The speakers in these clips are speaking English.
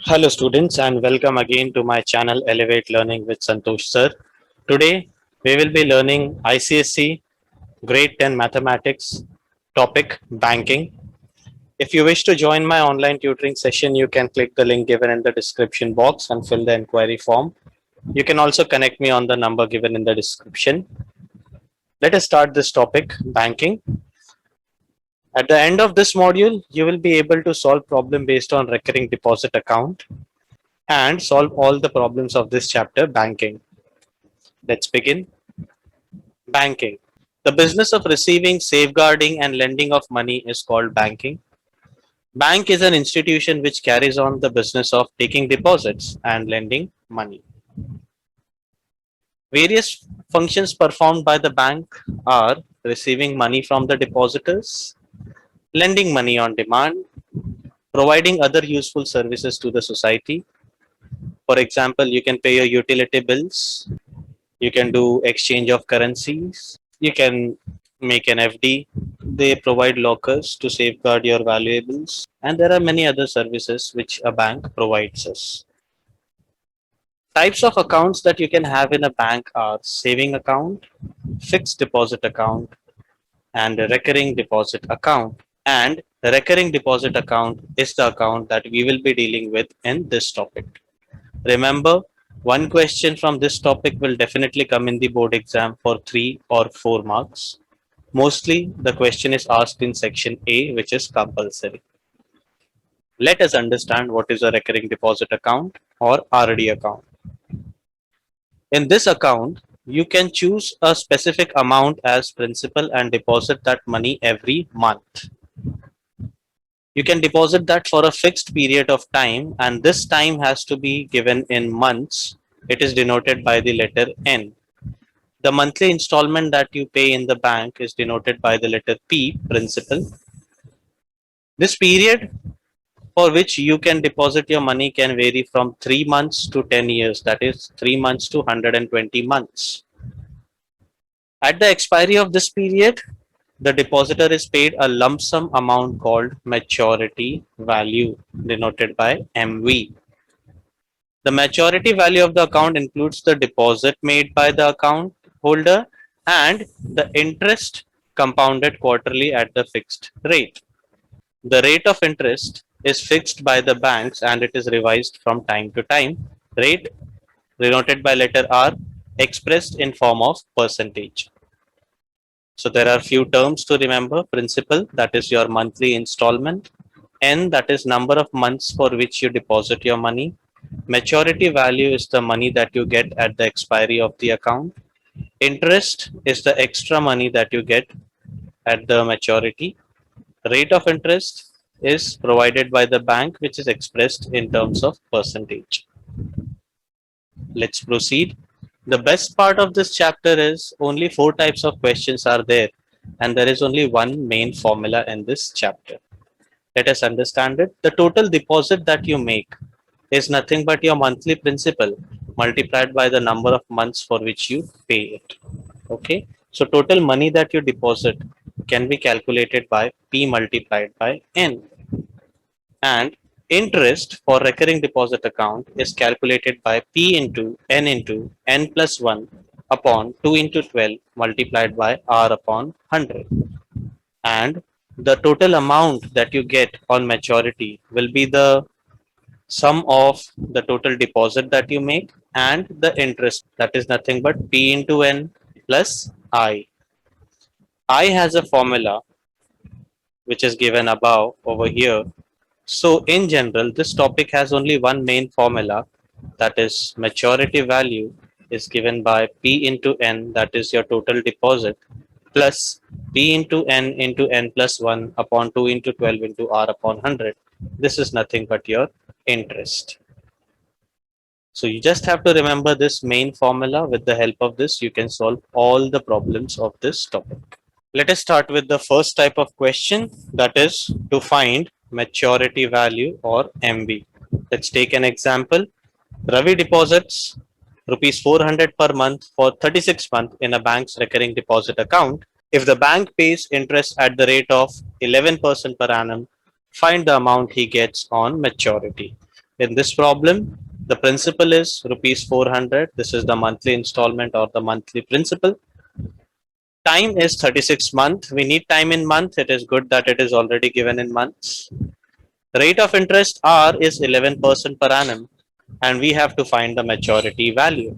Hello students and welcome again to my channel Elevate Learning with Santosh sir. Today we will be learning ICSE grade 10 mathematics topic banking. If you wish to join my online tutoring session, you can click the link given in the description box and fill the inquiry form. You can also connect me on the number given in the description. Let us start this topic banking. At the end of this module, you will be able to solve problem based on recurring deposit account and solve all the problems of this chapter banking. Let's begin. Banking. The business of receiving, safeguarding, and lending of money is called banking. Bank is an institution which carries on the business of taking deposits and lending money. Various functions performed by the bank are receiving money from the depositors, lending money on demand, providing other useful services to the society. For example, you can pay your utility bills, you can do exchange of currencies, you can make an FD. They provide lockers to safeguard your valuables, and there are many other services which a bank provides us. Types of accounts that you can have in a bank are saving account, fixed deposit account, and a recurring deposit account. And the recurring deposit account is the account that we will be dealing with in this topic. Remember, one question from this topic will definitely come in the board exam for 3 or 4 marks. Mostly, the question is asked in section A, which is compulsory. Let us understand what is a recurring deposit account or RD account. In this account, you can choose a specific amount as principal and deposit that money every month. You can deposit that for a fixed period of time, and this time has to be given in months. It is denoted by the letter N. The monthly installment that you pay in the bank is denoted by the letter P, principal. This period for which you can deposit your money can vary from 3 months to 10 years, that is 3 months to 120 months. At the expiry of this period, the depositor is paid a lump sum amount called maturity value, denoted by MV. The maturity value of the account includes the deposit made by the account holder and the interest compounded quarterly at the fixed rate. The rate of interest is fixed by the banks and it is revised from time to time. Rate, denoted by letter R, expressed in form of percentage. So there are few terms to remember. Principal, that is your monthly installment. N, that is number of months for which you deposit your money. Maturity value is the money that you get at the expiry of the account. Interest is the extra money that you get at the maturity. Rate of interest is provided by the bank, which is expressed in terms of percentage. Let's proceed. The best part of this chapter is only 4 types of questions are there, and there is only one main formula in this chapter. Let us understand it. The total deposit that you make is nothing but your monthly principal multiplied by the number of months for which you pay it. Okay, so total money that you deposit can be calculated by P multiplied by N, and interest for recurring deposit account is calculated by P into N plus 1 upon 2 into 12 multiplied by R upon 100, and the total amount that you get on maturity will be the sum of the total deposit that you make and the interest, that is nothing but P into N plus I. I has a formula which is given above over here. So in general, this topic has only one main formula, that is maturity value is given by P into N, that is your total deposit, plus P into N plus 1 upon 2 into 12 into R upon 100. This is nothing but your interest. So you just have to remember this main formula. With the help of this, you can solve all the problems of this topic. Let us start with the first type of question, that is to find maturity value or MV. Let's take an example. Ravi deposits rupees 400 per month for 36 months in a bank's recurring deposit account. If the bank pays interest at the rate of 11% per annum, find the amount he gets on maturity. In this problem, the principal is rupees 400. This is the monthly installment or the monthly principal. Time is 36 month. We need time in month. It is good that it is already given in months. Rate of interest R is 11% per annum, and we have to find the maturity value.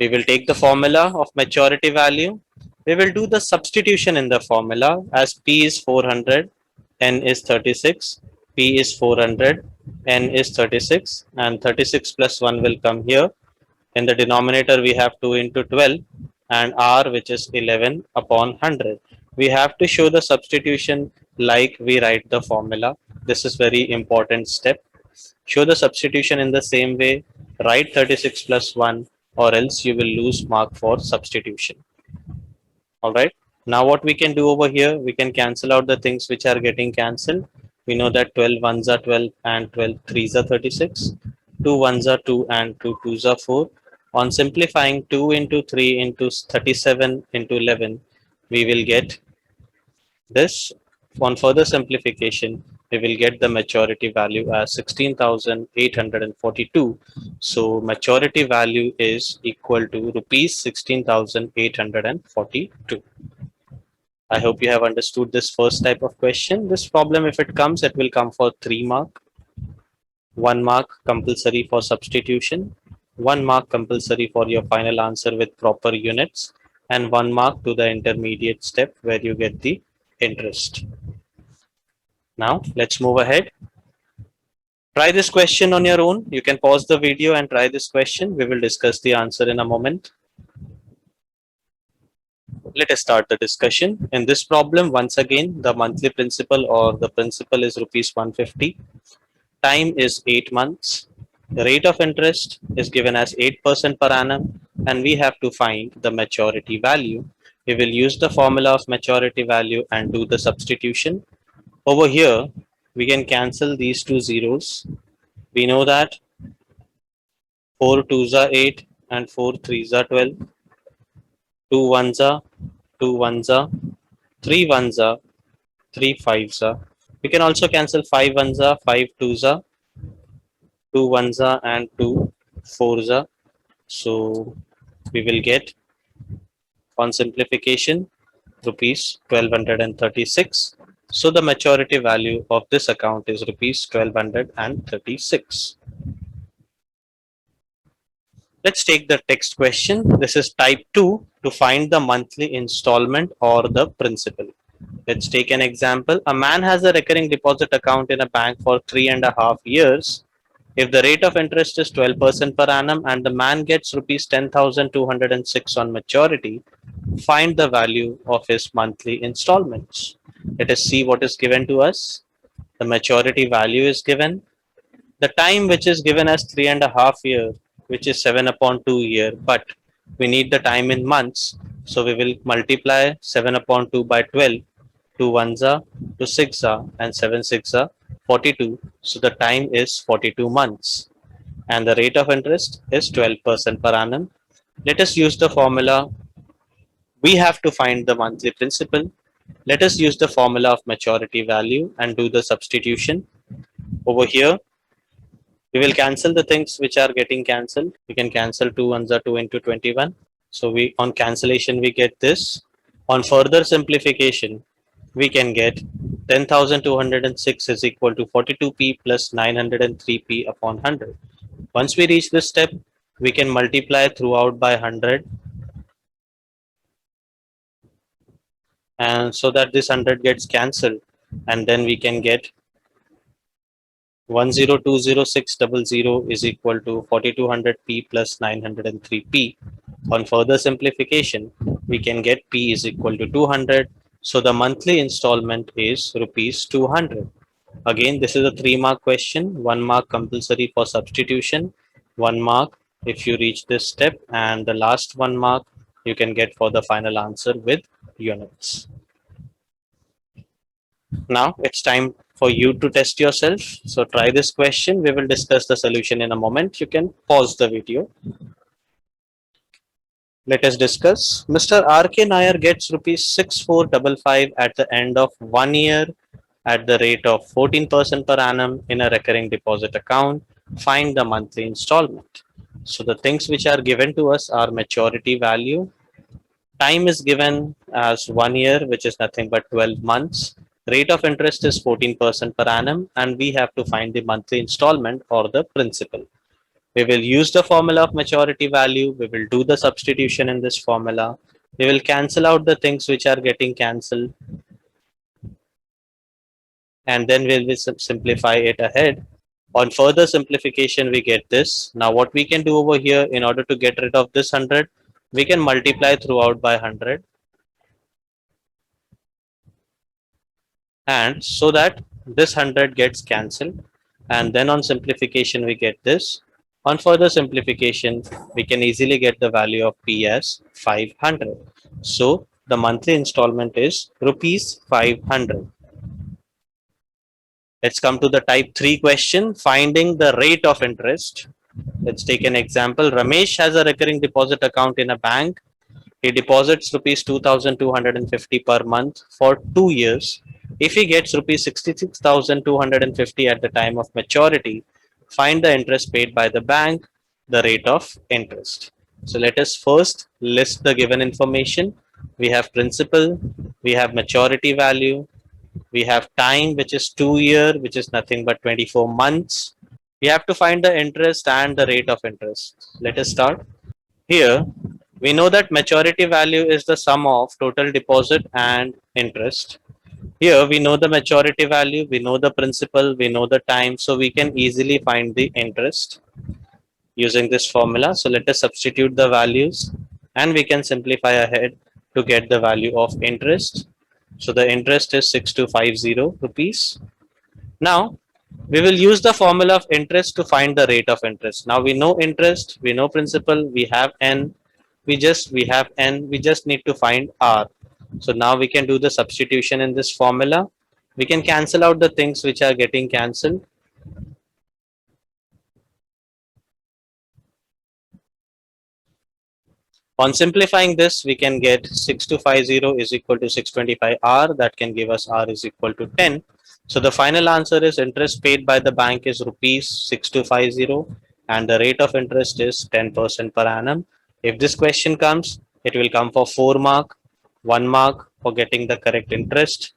We will take the formula of maturity value. We will do the substitution in the formula as P is 400, N is 36, P is 400, N is 36, and 36 plus 1 will come here. In the denominator, we have 2 into 12 and R, which is 11 upon 100. We have to show the substitution like we write the formula. This is very important step. Show the substitution in the same way. Write 36 plus 1 or else you will lose mark for substitution. Alright. Now what we can do over here, we can cancel out the things which are getting cancelled. We know that 12 ones are 12 and 12 threes are 36. 2 ones are 2 and 2 twos are 4. On simplifying 2 into 3 into 37 into 11, we will get this. On further simplification, we will get the maturity value as 16,842. So maturity value is equal to rupees 16,842. I hope you have understood this first type of question. This problem, if it comes, it will come for 3 mark. 1 mark compulsory for substitution, 1 mark compulsory for your final answer with proper units, and 1 mark to the intermediate step where you get the interest. Now let's move ahead. Try this question on your own. You can pause the video and try this question. We will discuss the answer in a moment. Let us start the discussion. In this problem, once again, the monthly principal or the principal is rupees 150. Time is 8 months. The rate of interest is given as 8% per annum, and we have to find the maturity value. We will use the formula of maturity value and do the substitution. Over here, we can cancel these two zeros. We know that 4 twos are 8 and 4 threes are 12. 2 ones are 2 ones are 3 ones are 3 fives are. We can also cancel 5 ones are 5 twos are 2 ones are and 2 fours are. So we will get, on simplification, rupees 1236. So the maturity value of this account is rupees 1236. Let's take the text question. This is type 2 to find the monthly installment or the principal. Let's take an example. A man has a recurring deposit account in a bank for 3.5 years. If the rate of interest is 12% per annum and the man gets rupees 10,206 on maturity, find the value of his monthly installments. Let us see what is given to us. The maturity value is given. The time which is given as 3.5 years, which is 7 upon 2 year, but we need the time in months. So we will multiply 7 upon 2 by 12. 2 ones are, 2 six are, and 7 six are 42. So the time is 42 months. And the rate of interest is 12% per annum. Let us use the formula. We have to find the monthly principal. Let us use the formula of maturity value and do the substitution. Over here, we will cancel the things which are getting cancelled. We can cancel 2 ones are 2 into 21. So we, on cancellation, we get this. On further simplification, we can get 10,206 is equal to 42p plus 903p upon 100. Once we reach this step, we can multiply throughout by 100, and so that this 100 gets cancelled, and then we can get 1020600 is equal to 4200p plus 903p. On further simplification, we can get p is equal to 200. So the monthly installment is rupees 200. Again, this is a 3 mark question. 1 mark compulsory for substitution, 1 mark if you reach this step, and the last 1 mark you can get for the final answer with units. Now it's time for you to test yourself. So try this question. We will discuss the solution in a moment. You can pause the video. Let us discuss. Mr. R.K. Nair gets rupees 6455 at the end of 1 year at the rate of 14% per annum in a recurring deposit account. find the monthly installment. So the things which are given to us are maturity value. Time is given as 1 year, which is nothing but 12 months. Rate of interest is 14% per annum, and we have to find the monthly installment or the principal. We will use the formula of maturity value. We will do the substitution in this formula. We will cancel out the things which are getting cancelled, and then we will simplify it ahead. On further simplification, we get this. Now, what we can do over here in order to get rid of this 100, we can multiply throughout by 100, and so that this 100 gets cancelled. And then on simplification, we get this. On further simplification, we can easily get the value of P as 500. So the monthly installment is rupees 500. Let's come to the type 3 question, finding the rate of interest. Let's take an example. Ramesh has a recurring deposit account in a bank. He deposits rupees 2,250 per month for 2 years. If he gets rupees 66,250 at the time of maturity, find the interest paid by the bank, the rate of interest. So let us first list the given information. We have principal, we have maturity value, we have time, which is 2 year, which is nothing but 24 months. We have to find the interest and the rate of interest. Let us start. Here, we know that maturity value is the sum of total deposit and interest. Here, we know the maturity value, we know the principal, we know the time, so we can easily find the interest using this formula. So let us substitute the values and we can simplify ahead to get the value of interest. So the interest is 6250 rupees. Now, we will use the formula of interest to find the rate of interest. Now we know interest, we know principal, we have n, we have n, we just need to find r. So now we can do the substitution in this formula. We can cancel out the things which are getting cancelled. On simplifying this, we can get 6250 is equal to 625r. That can give us r is equal to 10. So the final answer is interest paid by the bank is rupees 6250 and the rate of interest is 10% per annum. If this question comes, it will come for 4 mark, 1 mark for getting the correct interest,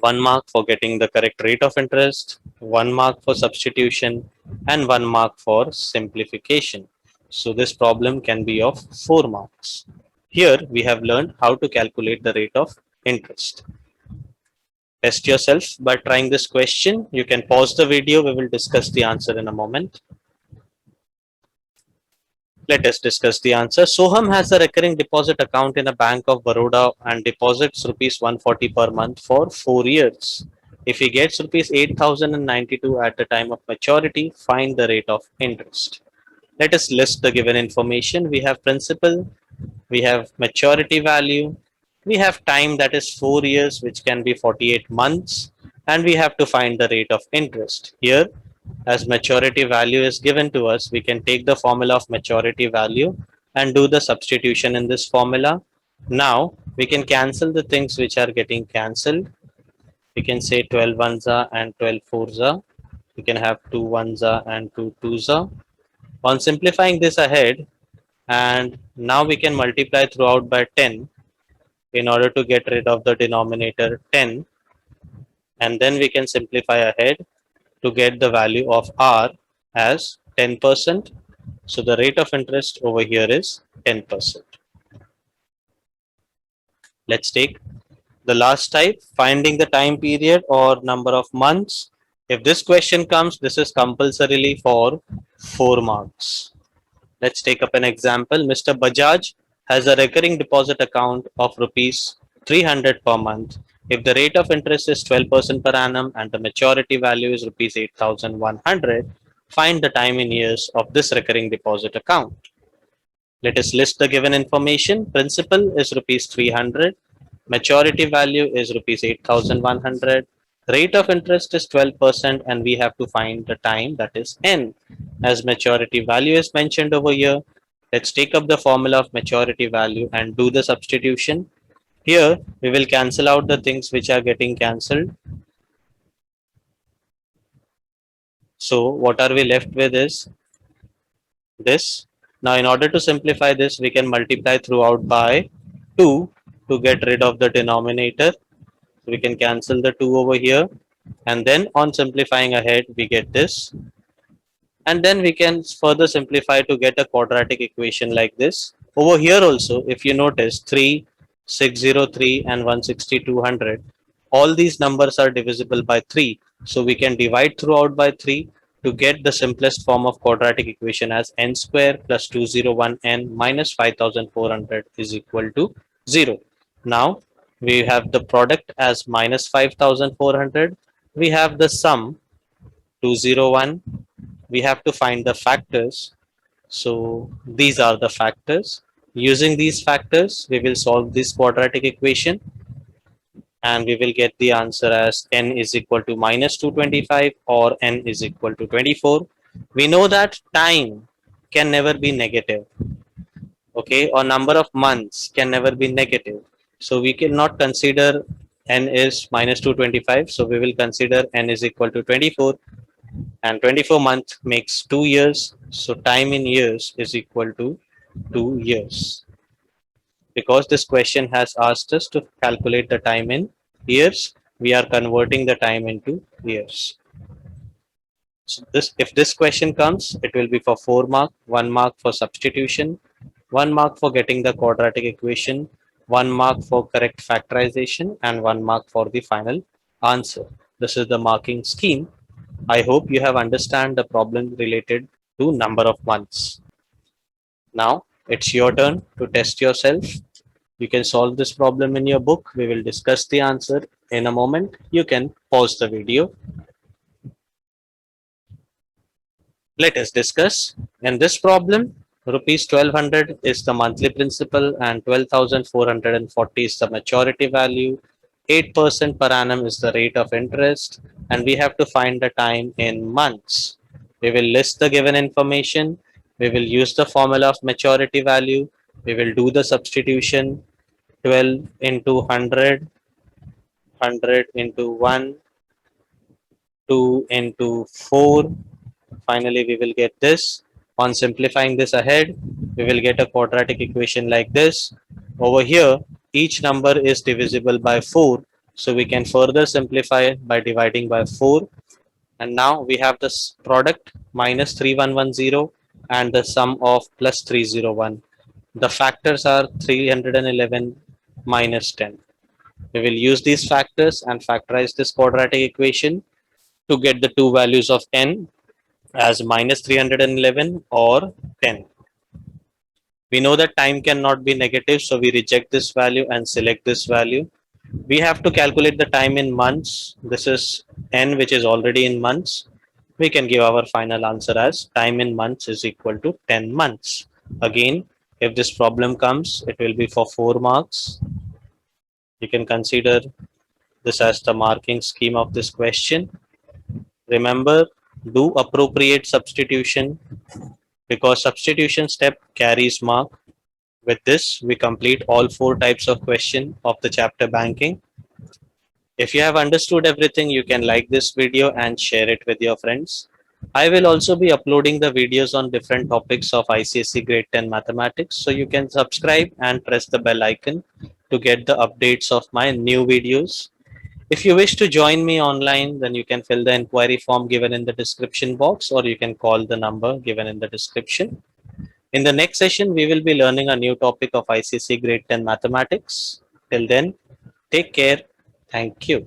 1 mark for getting the correct rate of interest, 1 mark for substitution, and 1 mark for simplification. So this problem can be of 4 marks. Here we have learned how to calculate the rate of interest. Test yourself by trying this question. You can pause the video. We will discuss the answer in a moment. Let us discuss the answer. Soham has a recurring deposit account in a Bank of Baroda and deposits rupees 140 per month for 4 years. If he gets rupees 8,092 at the time of maturity, find the rate of interest. Let us list the given information. We have principal, we have maturity value, we have time, that is 4 years, which can be 48 months, and we have to find the rate of interest. Here, as maturity value is given to us, we can take the formula of maturity value and do the substitution in this formula. Now we can cancel the things which are getting cancelled. We can say 12 ones are and 12 fours are. We can have 2 ones are and 2 twos are. On simplifying this ahead, and now we can multiply throughout by 10 in order to get rid of the denominator 10, and then we can simplify ahead to get the value of r as 10%. So the rate of interest over here is 10%. Let's take the last type, finding the time period or number of months. If this question comes, this is compulsorily for 4 marks. Let's take up an example. Mr. Bajaj has a recurring deposit account of rupees 300 per month. If the rate of interest is 12% per annum and the maturity value is rupees 8,100, find the time in years of this recurring deposit account. Let us list the given information. Principal is rupees 300. Maturity value is rupees 8,100. Rate of interest is 12% and we have to find the time, that is n. As maturity value is mentioned over here, let's take up the formula of maturity value and do the substitution. Here we will cancel out the things which are getting cancelled. So what are we left with is this. Now in order to simplify this, we can multiply throughout by 2 to get rid of the denominator. So we can cancel the 2 over here, and then on simplifying ahead we get this, and then we can further simplify to get a quadratic equation like this. Over here also, if you notice 3, 603 and 160, 200, all these numbers are divisible by 3. So we can divide throughout by 3 to get the simplest form of quadratic equation as n square plus 201n minus 5400 is equal to 0. Now we have the product as minus 5400. We have the sum 201. We have to find the factors. So these are the factors. Using these factors, we will solve this quadratic equation, and we will get the answer as n is equal to minus 225 or n is equal to 24. We know that time can never be negative, okay, or number of months can never be negative. So we cannot consider n is minus 225. So we will consider n is equal to 24, and 24 month makes 2 years. So time in years is equal to 2 years. Because this question has asked us to calculate the time in years, we are converting the time into years. So this, if this question comes, it will be for 4 mark, 1 mark for substitution, 1 mark for getting the quadratic equation, 1 mark for correct factorization, and 1 mark for the final answer. This is the marking scheme. I hope you have understand the problem related to number of months. Now it's your turn to test yourself. You can solve this problem in your book. We will discuss the answer in a moment. You can pause the video. Let us discuss. In this problem, rupees 1200 is the monthly principal and 12,440 is the maturity value. 8% per annum is the rate of interest, and we have to find the time in months. We will list the given information. We will use the formula of maturity value. We will do the substitution. 12 into 100, 100 into 1, 2 into 4. Finally, we will get this. On simplifying this ahead, we will get a quadratic equation like this. Over here, each number is divisible by 4. So we can further simplify it by dividing by 4. And now we have this product minus 3110 and the sum of plus 301. The factors are 311 minus 10. We will use these factors and factorize this quadratic equation to get the two values of n as minus 311 or 10. We know that time cannot be negative, so we reject this value and select this value. We have to calculate the time in months. This is n, which is already in months. We can give our final answer as time in months is equal to 10 months. Again, if this problem comes, it will be for 4 marks. You can consider this as the marking scheme of this question. Remember, do appropriate substitution because substitution step carries mark. With this, we complete all 4 types of question of the chapter banking. If you have understood everything, you can like this video and share it with your friends. I will also be uploading the videos on different topics of ICSE Grade 10 Mathematics, so you can subscribe and press the bell icon to get the updates of my new videos. If you wish to join me online, then you can fill the inquiry form given in the description box, or you can call the number given in the description. In the next session, we will be learning a new topic of ICSE Grade 10 Mathematics. Till then, take care. Thank you.